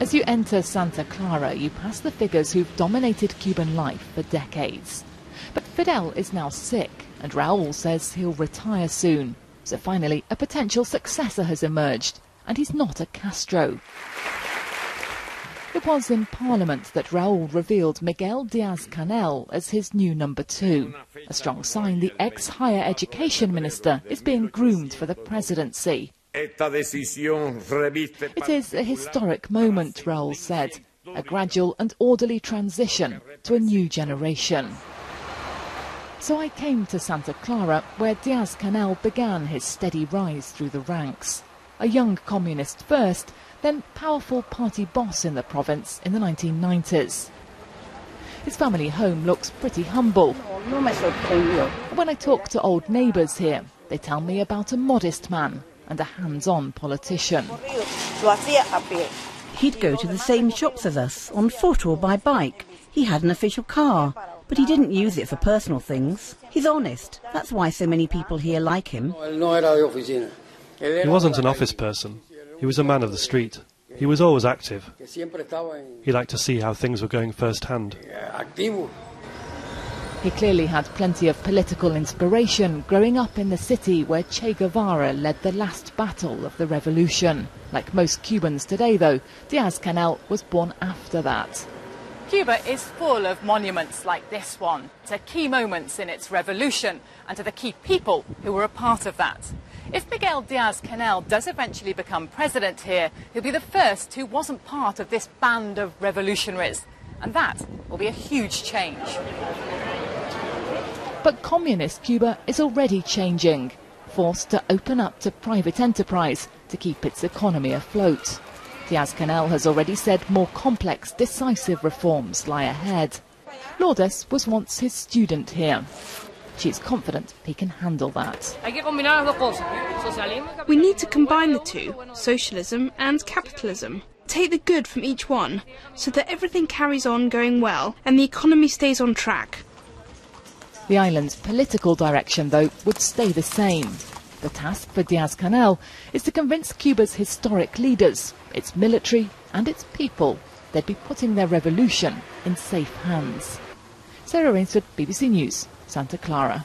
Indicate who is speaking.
Speaker 1: As you enter Santa Clara, you pass the figures who've dominated Cuban life for decades. But Fidel is now sick, and Raúl says he'll retire soon. So finally, a potential successor has emerged, and he's not a Castro. It was in Parliament that Raúl revealed Miguel Díaz-Canel as his new number 2, a strong sign the ex-higher education minister is being groomed for the presidency. It is a historic moment, Raúl said, a gradual and orderly transition to a new generation. So I came to Santa Clara, where Díaz-Canel began his steady rise through the ranks. A young communist first, then powerful party boss in the province in the 1990s. His family home looks pretty humble. When I talk to old neighbours here, they tell me about a modest man and a hands-on politician.
Speaker 2: He'd go to the same shops as us, on foot or by bike. He had an official car, but he didn't use it for personal things. He's honest. That's why so many people here like him.
Speaker 3: He wasn't an office person. He was a man of the street. He was always active. He liked to see how things were going firsthand.
Speaker 1: He clearly had plenty of political inspiration growing up in the city where Che Guevara led the last battle of the revolution. Like most Cubans today, though, Díaz-Canel was born after that. Cuba is full of monuments like this one, to key moments in its revolution and to the key people who were a part of that. If Miguel Díaz-Canel does eventually become president here, he'll be the first who wasn't part of this band of revolutionaries. And that will be a huge change. But communist Cuba is already changing, forced to open up to private enterprise to keep its economy afloat. Díaz-Canel has already said more complex, decisive reforms lie ahead. Lourdes was once his student here. She's confident he can handle that.
Speaker 4: We need to combine the two, socialism and capitalism. Take the good from each one, so that everything carries on going well and the economy stays on track.
Speaker 1: The island's political direction, though, would stay the same. The task for Díaz-Canel is to convince Cuba's historic leaders, its military and its people, they'd be putting their revolution in safe hands. Sarah Rainsford, BBC News, Santa Clara.